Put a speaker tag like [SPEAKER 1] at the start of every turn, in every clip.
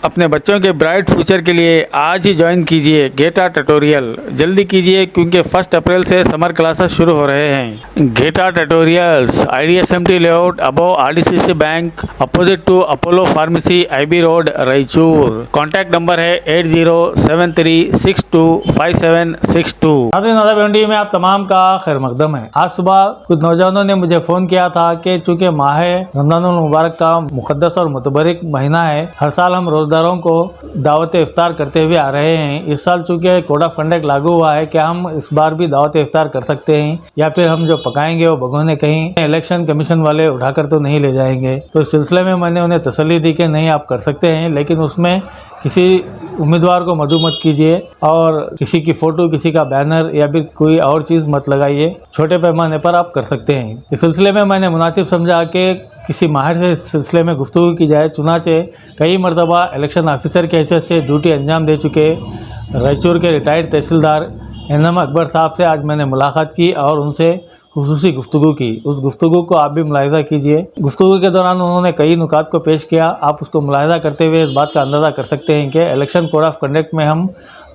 [SPEAKER 1] अपने बच्चों के ब्राइट फ्यूचर के लिए आज ही ज्वाइन कीजिए गेटा ट्यूटोरियल। जल्दी कीजिए क्योंकि 1 अप्रैल से समर क्लासेस शुरू हो रहे हैं। गेटा tutorials, IDSMT layout, above RDCC bank, opposite to Apollo pharmacy, IB road, Raichur. Contact number है 8073625762। नादिन में आप तमाम का खैर मकदम है। आज सुबह कुछ नौजवानों ने मुझे फ़ोन किया था कि चूँकि माह रमज़ानुल मुबारक का मुक़द्दस और मुतबरिक महीना है, हर साल हम रोज़दारों को दावत इफ्तार करते हुए आ रहे हैं। इस साल चूँकि कोड ऑफ कंडक्ट लागू हुआ है, क्या हम इस बार भी दावत इफ्तार कर सकते हैं या फिर हम जो पकाएंगे वो भगोने कहीं इलेक्शन कमीशन वाले उठाकर तो नहीं ले जाएंगे। तो इस सिलसिले में मैंने उन्हें तसल्ली दी कि नहीं, आप कर सकते हैं, लेकिन उसमें किसी उम्मीदवार को मधु मत कीजिए और किसी की फ़ोटो, किसी का बैनर या फिर कोई और चीज़ मत लगाइए। छोटे पैमाने पर आप कर सकते हैं। इस सिलसिले में मैंने मुनासिब समझा कि किसी माहिर से इस सिलसिले में गुफ्तगू की जाए। चुनाचे कई मरतबा इलेक्शन ऑफिसर की हैसियत से ड्यूटी अंजाम दे चुके रायचूर के रिटायर्ड तहसीलदार एनम अकबर साहब से आज मैंने मुलाकात की और उनसे खुसूसी गुफ्तगू की। उस गुफ्तगू को आप भी मुलाहिज़ा कीजिए। गुफ्तगू के दौरान उन्होंने कई नुकात को पेश किया। आप उसको मुलाहिज़ा करते हुए इस बात का अंदाज़ा कर सकते हैं कि इलेक्शन कोड ऑफ कंडक्ट में हम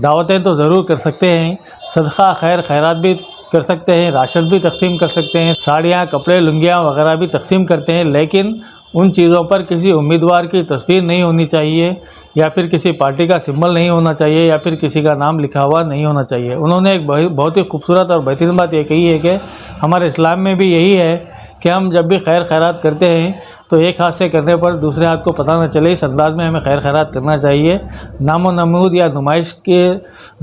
[SPEAKER 1] दावतें तो ज़रूर कर सकते हैं, सदका खैर खैरात भी कर सकते हैं, राशन भी तकसीम कर सकते हैं, साड़ियाँ, कपड़े, लुंगियाँ वगैरह भी तकसीम करते हैं, लेकिन उन चीज़ों पर किसी उम्मीदवार की तस्वीर नहीं होनी चाहिए या फिर किसी पार्टी का सिंबल नहीं होना चाहिए या फिर किसी का नाम लिखा हुआ नहीं होना चाहिए। उन्होंने एक बहुत ही खूबसूरत और बेहतरीन बात ये कही है कि हमारे इस्लाम में भी यही है कि हम जब भी खैर खैरात करते हैं तो एक हाथ से करने पर दूसरे हाथ को पता न चले, इस अंदाज में हमें खैर खैरात करना चाहिए। नामो नमूद या नुमाइश के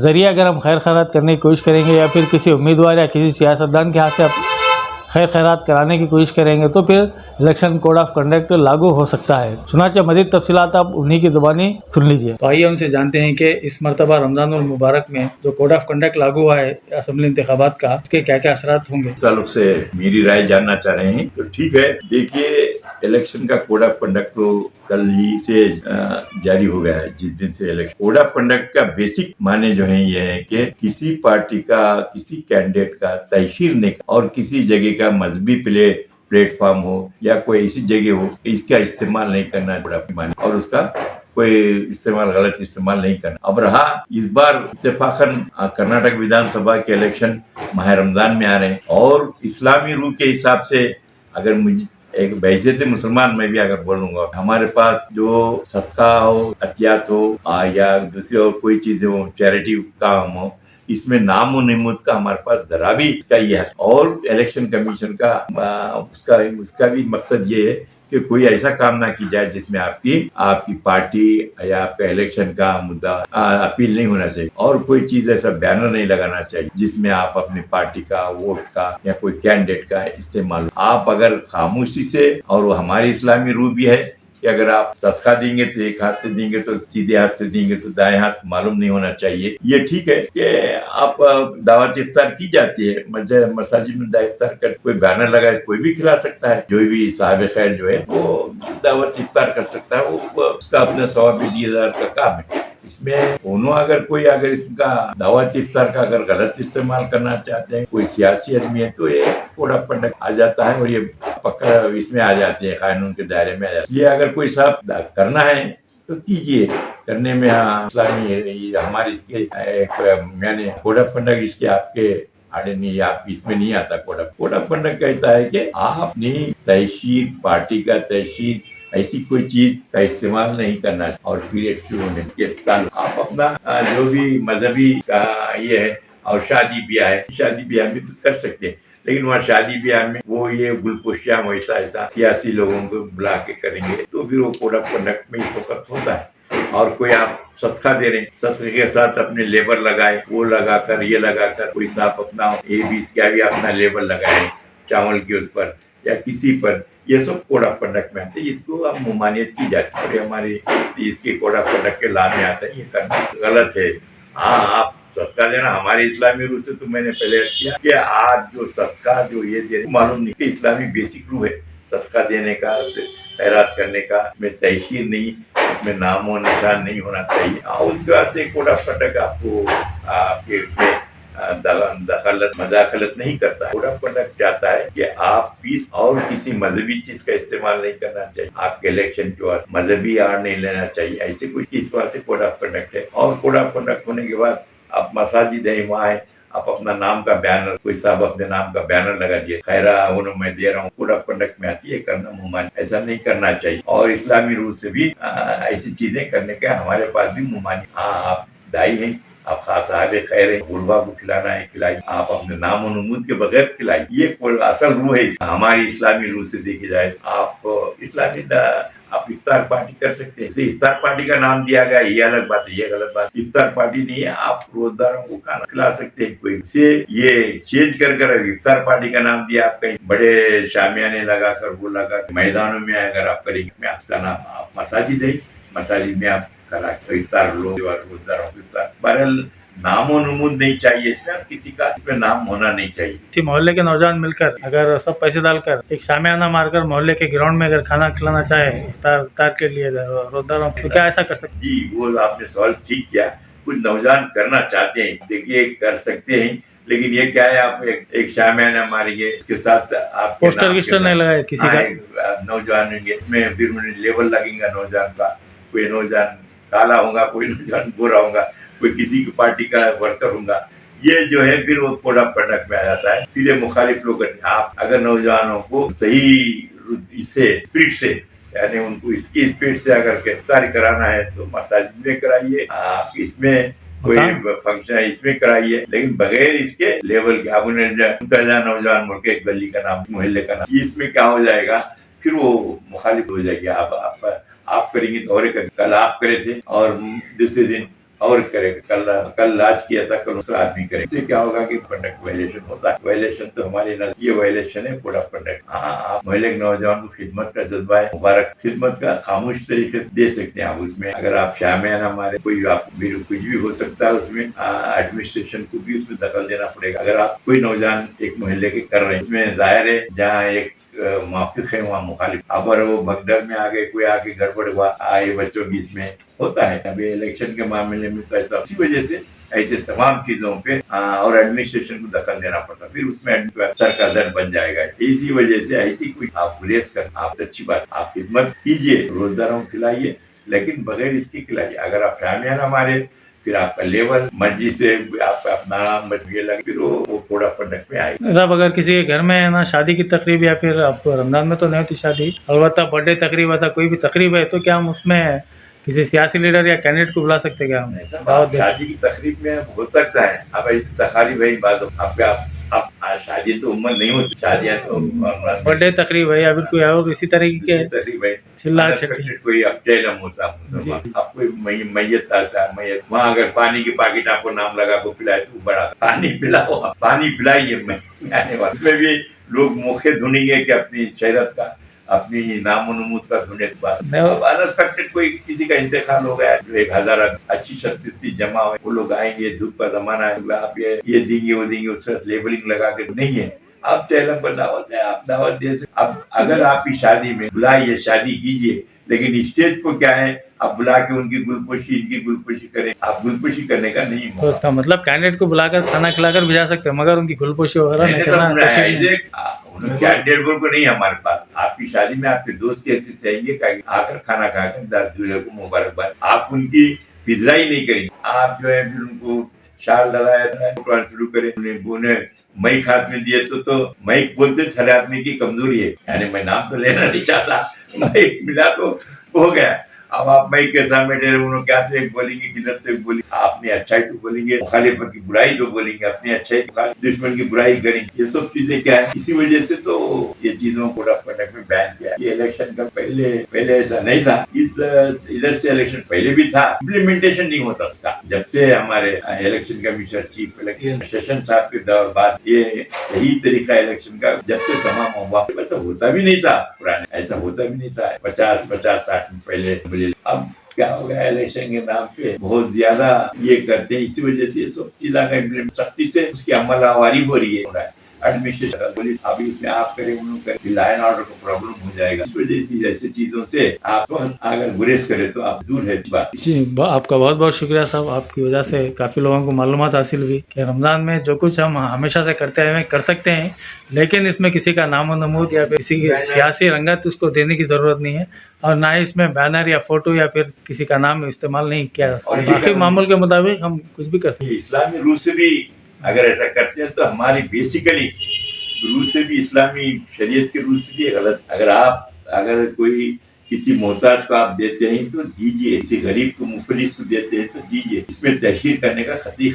[SPEAKER 1] ज़रिए अगर हम खैर खैरात करने की कोशिश करेंगे या फिर किसी उम्मीदवार या किसी सियासतदान के हाथ से खैर खैरात कराने की कोशिश करेंगे तो फिर इलेक्शन कोड ऑफ कंडक्ट लागू हो सकता है। चुनाचे मज़ीद तफसीलात आप उन्हीं की ज़ुबानी सुन लीजिए। तो आइए उनसे जानते हैं कि इस मरतबा रमज़ानुल मुबारक में जो कोड ऑफ कंडक्ट लागू हुआ है असेंबली इंतखाबात का, उसके क्या क्या असरात होंगे।
[SPEAKER 2] सालों से मेरी राय जानना चाह रहे हैं तो ठीक है। देखिए, इलेक्शन का कोड ऑफ कंडक्ट तो कल ही से जारी हो गया है। जिस दिन से इलेक्शन कोड ऑफ कंडक्ट का बेसिक माने जो है ये है कि किसी पार्टी का, किसी कैंडिडेट का तहसीर नहीं और किसी जगह का मजहबी प्लेटफॉर्म हो या कोई ऐसी जगह हो, इसका इस्तेमाल नहीं करना है और उसका कोई इस्तेमाल, गलत इस्तेमाल नहीं करना। अब रहा इस बार इत्तेफाकन कर्नाटक विधानसभा के इलेक्शन माह रमजान में आ रहे हैं और इस्लामी रूह के हिसाब से अगर मुझे एक बैज़त मुसलमान में भी अगर बोलूंगा, हमारे पास जो सदका हो, अतियात हो या दूसरी और कोई चीज हो, चैरिटी काम हो, इसमें नाम और निमूद का हमारे पास जरा भी इसका ये है। और इलेक्शन कमीशन का उसका भी मकसद ये है कि कोई ऐसा काम ना की जाए जिसमें आपकी पार्टी या आपका इलेक्शन का मुद्दा अपील नहीं होना चाहिए और कोई चीज ऐसा बैनर नहीं लगाना चाहिए जिसमें आप अपनी पार्टी का, वोट का या कोई कैंडिडेट का इस्तेमाल। आप अगर खामोशी से, और वो हमारी इस्लामी रूह भी है कि अगर आप सदका देंगे तो एक हाथ से देंगे, तो सीधे हाथ से देंगे तो दाएं हाथ मालूम नहीं होना चाहिए। ये ठीक है कि आप दावत इफ्तार की जाती है, मसाजिद में दावत इफ्तार कर कोई बैनर लगाए, कोई भी खिला सकता है। जो भी साहिब खैर जो है वो दावत इफ्तार कर सकता है, वो उसका अपना सवाब 20,000 का काम है। इसमें दोनों अगर इसका दावत इफ्तार का अगर गलत इस्तेमाल करना चाहते हैं कोई सियासी आदमी है तो ये कोड ऑफ कंडक्ट आ जाता है और ये पक्का इसमें आ जाते हैं, कानून के दायरे में आ जाते हैं। इसलिए अगर कोई साहब करना है तो कीजिए, करने में इस्लामी हमारे इसके मैंने कोड ऑफ कंडक्ट इसके आपके आड़े नहीं, आप इसमें नहीं आता। कोड ऑफ कंडक्ट कहता है कि आप अपनी तहसीर, पार्टी का तहसीर, ऐसी कोई चीज का इस्तेमाल नहीं करना और पीरियड शुरू होने के साल आप अपना जो भी मजहबी का ये है, और शादी ब्याह भी तो कर सकते हैं, लेकिन वहाँ शादी ब्याह में वो ये गुलपोशियाँ ऐसा सियासी लोगों को बुला के करेंगे तो फिर वो कोड ऑफ कंडक्ट में इस वक्त होता है। और कोई आप सदका दे रहे हैं, सदके के साथ अपने लेबर लगाए, वो लगाकर ये लगाकर कोई साहब अपना क्या भी अपना लेबर लगाए चावल के उस पर या किसी पर, ये सब कोड ऑफ कंडक्ट में आते हैं। इसको अब ममानियत की जाती है, हमारे इसके कोड ऑफ कंडक्ट के ला में आता है। ये करना गलत है। हाँ, आप सदका देना हमारे इस्लामी रूह से तो मैंने पहले किया कि आज जो सदका जो ये दे मालूम नहीं कि इस्लामी बेसिक रूह है सदका देने का, खैरात करने का, इसमें तहसीर नहीं, इसमें नाम और निशान नहीं होना चाहिए। उसके बाद से कोड ऑफ कंडक्ट आपको आपके इसमें मदाखलत नहीं करता है। कोड ऑफ कंडक्ट चाहता है कि आप पीस और किसी मजहबी चीज का इस्तेमाल नहीं करना चाहिए, आपके इलेक्शन के वास्ते मजहबी आड़ नहीं लेना चाहिए, ऐसे कुछ इस वास्ते कोड ऑफ कंडक्ट है। और कोड ऑफ कंडक्ट होने के बाद आप मसाजिद है वहाँ है, आप अपना नाम का बैनर, कोई साहब अपने नाम का बैनर लगा दिए, खैरा उन्होंने मैं दे रहा हूँ, कोड ऑफ कंडक्ट में आती है करना मुमानी, ऐसा नहीं करना चाहिए। और इस्लामी रूल से भी ऐसी चीजें करने का हमारे पास भी मुमानी। हाँ, आप दाई हैं, आप खास साहब खैर है, गुरबा को खिलाना है खिलाइए, आप अपने नाम और नमूद के बगैर खिलाइए, ये असल रूह है हमारी इस्लामी रूह से देखी जाए। आप इस्लामी आप इफ्तार पार्टी कर सकते हैं, इसे इफ्तार पार्टी का नाम दिया गया, ये अलग बात है, ये गलत बात। इफ्तार पार्टी नहीं है, आप रोजदारों को खाना खिला सकते हैं। कोई से ये चेंज कर इफ्तार पार्टी का नाम दिया, आप कहीं बड़े शामियाने लगा कर वो लगा मैदानों में अगर आप करेंगे, आपका नाम आप मसाजिद है, मसाजिद में आप करा इफ्तार लोग रोजदारों को इफ्तार। बहरहाल नामो नमूद नहीं चाहिए इसमें, किसी का इसमें नाम होना नहीं चाहिए।
[SPEAKER 1] किसी मोहल्ले के नौजवान मिलकर अगर सब पैसे डालकर एक शामियाना मारकर मोहल्ले के ग्राउंड में अगर खाना खिलाना चाहे इफ्तार के लिए रोजदारों को, क्या ऐसा कर सकते?
[SPEAKER 2] जी, वो आपने सवाल ठीक किया। कुछ नौजवान करना चाहते हैं, देखिए कर सकते हैं, लेकिन ये क्या है, आप एक शामियाना मारेंगे, इसके साथ आप
[SPEAKER 1] पोस्टर विस्टर नहीं लगाए किसी का,
[SPEAKER 2] नौजवान होंगे इसमें, फिर लेवल लगेगा नौजवान का, कोई नौजवान काला होगा, कोई नौजवान गोरा होगा, कोई किसी की पार्टी का वर्कर होगा, ये जो है फिर वो कोड ऑफ कंडक्ट में आ जाता है। फिर ये मुखालिफ लोग करते हैं। आप अगर नौजवानों को सही इससे स्पीड से, यानी उनको इसकी स्पीड से अगर गिरफ्तारी कराना है तो मसाजिद में कराइए, आप इसमें कोई फंक्शन है इसमें कराइए, लेकिन बगैर इसके लेवल के आप उन्हें नौजवान मुल्क एक गली का नाम, मोहल्ले का नाम, इसमें क्या हो जाएगा, फिर वो मुखालिफ हो जाएगी। आप करेंगे तो और कल आप करे थे और दूसरे दिन और करेगा, कल आज किया था कल दूसरा आदमी करेगा, इससे क्या होगा कि कंडक्ट वायलेशन होता है। वायलेशन तो हमारे ये वायलेशन है कोड ऑफ कंडक्ट। हाँ, आप मोहल्ले के नौजवान को खिदमत का जज्बा है, मुबारक खिदमत का खामोश तरीके से दे सकते हैं आप उसमें। अगर आप शामियाना हमारे कोई आप कुछ भी हो सकता है उसमें, एडमिनिस्ट्रेशन को भी उसमें दखल देना पड़ेगा। अगर आप कोई नौजवान एक मोहल्ले के कर रहे हैं, इसमें जाहिर है जहाँ एक मौक़िफ़ है वहाँ मुखालिफ, अगर वो भगदड़ में आ गए, कोई आके गड़बड़ हुआ, आए बच्चों की इसमें होता है। अभी इलेक्शन के मामले में तो ऐसा, इसी वजह से ऐसे तमाम चीजों पे और एडमिनिस्ट्रेशन को दखल देना पड़ता, फिर उसमें सर का दर्द बन जाएगा। इसी वजह से ऐसी कोई आप गुरेज कर, आप अच्छी बात, आप खिदमत कीजिए, रोजदारों को खिलाइए, लेकिन बगैर इसकी खिलाइए। अगर आप शामियाना मारे, फिर आपका लेवल मस्जिद से आप अपना मजबूर लगे, फिर वो कोड ऑफ कंडक्ट में आएगा।
[SPEAKER 1] साहब अगर किसी के घर में है ना शादी की तकरीब, या फिर आपको रमजान में तो नहीं होती शादी, अलबत्ता बर्थडे तकरीब था, कोई भी तकरीब है, तो क्या हम उसमें किसी सियासी लीडर या कैंडिडेट को बुला सकते क्या? हम
[SPEAKER 2] शादी की तकरीब में हो सकता है, अब ऐसी तकारीब है बात, आप शादी तो उम्र नहीं होती, शादियां तो
[SPEAKER 1] बर्थडे तकरीब है या फिर कोई और इसी तरीके के
[SPEAKER 2] तकरीब है,
[SPEAKER 1] चिल्ला छट्टी
[SPEAKER 2] कोई अफजलम होता मुसलमान, आप कोई मैयत आता है, मैयत वहाँ अगर पानी की पैकेट आपको नाम लगा को पिलाए तो बड़ा पानी पिलाओ, पानी पिलाइए। उसमें भी लोग मौके ढूंढेंगे कि अपनी शहरत का, अपनी नाम नमूद का ढूंढने के बाद अनएक्सपेक्टेड कोई किसी का इंतकाल हो गया, जो 1000 अच्छी शख्सियत जमा हुए, वो लोग आएंगे, धूप का जमाना है, आप ये देंगे वो देंगे, उसका लेबलिंग लगा के नहीं है। आप चैनल पर दावत है, आप दावत दे सकते। अब अगर आपकी शादी में बुलाइए, शादी कीजिए, लेकिन स्टेज पर क्या है, आप बुला के उनकी गुलपोशी, इनकी गुलपोशी करें, आप गुलपोशी करने का नहीं।
[SPEAKER 1] तो उसका मतलब कैंडिडेट को बुलाकर खाना खिलाकर भेजा सकते हैं, मगर उनकी गुलपोशी वगैरह नहीं करना।
[SPEAKER 2] कैंडिडेट को नहीं हमारे पास। आपकी शादी में आपके दोस्त कैसे चाहिए आकर खाना खाकर दूल्हे को मुबारकबाद, आप उनकी पिजराई नहीं करेंगे, आप जो है फिर उनको शाल डलाया शुरू करें, उन्हें मई हाथ में दिए तो मई बोलते हर आदमी की कमजोरी है, यानी मैं नाम तो लेना नहीं चाहता, मई मिला तो हो गया। अब आप मई के सामने उन्होंने क्या तो एक बोलेंगे, गिलत तो एक बोलेंगे, आपने अच्छाई तो बोलेंगे, मुखालिफत की बुराई तो बोलेंगे, अपनी अच्छाई दुश्मन की बुराई करेंगे, ये सब चीजें क्या है। इसी वजह से तो ये चीजों को कंडक्ट में बैन किया। ये इलेक्शन का पहले ऐसा नहीं था, इधर से इलेक्शन पहले भी था, इम्प्लीमेंटेशन नहीं होता था। जब से हमारे election commissioner chief election session साहब के दौर बाद ये सही तरीका इलेक्शन का जब से तमाम हुआ, ऐसा होता भी नहीं था, पुराने ऐसा होता भी नहीं था 50-60 पहले। अब क्या हो गया, इलेक्शन के नाम पे बहुत ज्यादा ये करते हैं, इसी वजह से सब चीज़ों का सख्ती से उसकी अमलावरी हो रही है। एडमिनिस्ट्रेशन पुलिस अभी इसमें आप करें उन लोग करें, लॉ एंड ऑर्डर को प्रॉब्लम हो जाएगा। इस वजह से ऐसी चीजों से आप अगर गुरेज करें तो आप दूर है बात।
[SPEAKER 1] जी आपका बहुत बहुत शुक्रिया साहब, आपकी वजह से काफ़ी लोगों को मालूमात हासिल हुई कि रमज़ान में जो कुछ हम हमेशा से करते हैं कर सकते हैं, लेकिन इसमें किसी का नाम नमूद या फिर किसी की सियासी रंगत उसको देने की ज़रूरत नहीं है, और ना ही इसमें बैनर या फोटो या फिर किसी का नाम इस्तेमाल नहीं किया जाता।
[SPEAKER 2] और
[SPEAKER 1] बाकी मामूल के मुताबिक हम कुछ भी कर सकते हैं।
[SPEAKER 2] इस्लामी रूल से भी अगर ऐसा करते हैं तो हमारी बेसिकली रूल से भी, इस्लामी शरीयत के रूल से भी गलत। अगर कोई किसी मोहताज को आप देते हैं तो दीजिए, किसी गरीब को मुफलिस को देते हैं तो दीजिए। इसमें तहरीर करने का खती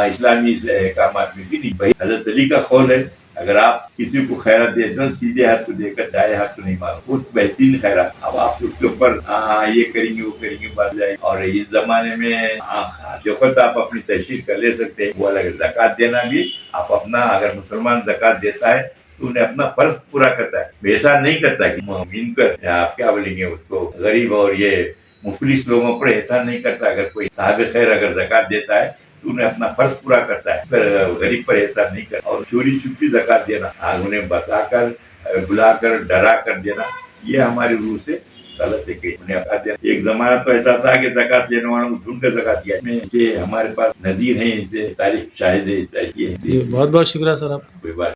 [SPEAKER 2] इस्लामी काम में भी नहीं। भाई हजरत अली का कौल है, अगर आप किसी को खैरात दे तो सीधे हाथ को देकर दाएं हाथ को नहीं मारो, उस बेहतरीन खैरात। अब आप उसके ऊपर ये करेंगे वो करेंगे बात जाए। और इस जमाने में जो खुद आप अपनी तहसीर कर ले सकते हैं वो अलग। ज़कात देना भी आप अपना, अगर मुसलमान ज़कात देता है तो उन्हें अपना फर्ज पूरा करता है, ऐसा नहीं करता कि मुमिन कर आप क्या बोलेंगे उसको, गरीब और ये मुफलिस लोगों पर एहसान नहीं करता। अगर कोई साहिब खैर अगर ज़कात देता है तो उन्हें अपना फर्ज पूरा करता है, पर गरीब पर एहसान नहीं करता। और चोरी छुपी ज़कात देना, उन्हें बताकर बुलाकर डरा कर देना, ये हमारे रूह से गलत है कि उन्हें ज़कात देना। एक जमाना तो ऐसा था कि ज़कात लेने वालों को ढूंढ कर ज़कात दिया। इसे हमारे पास नज़ीर है, इसे तारीख शाहिद है।
[SPEAKER 1] जी बहुत बहुत शुक्रिया सर आपका।
[SPEAKER 2] कोई बात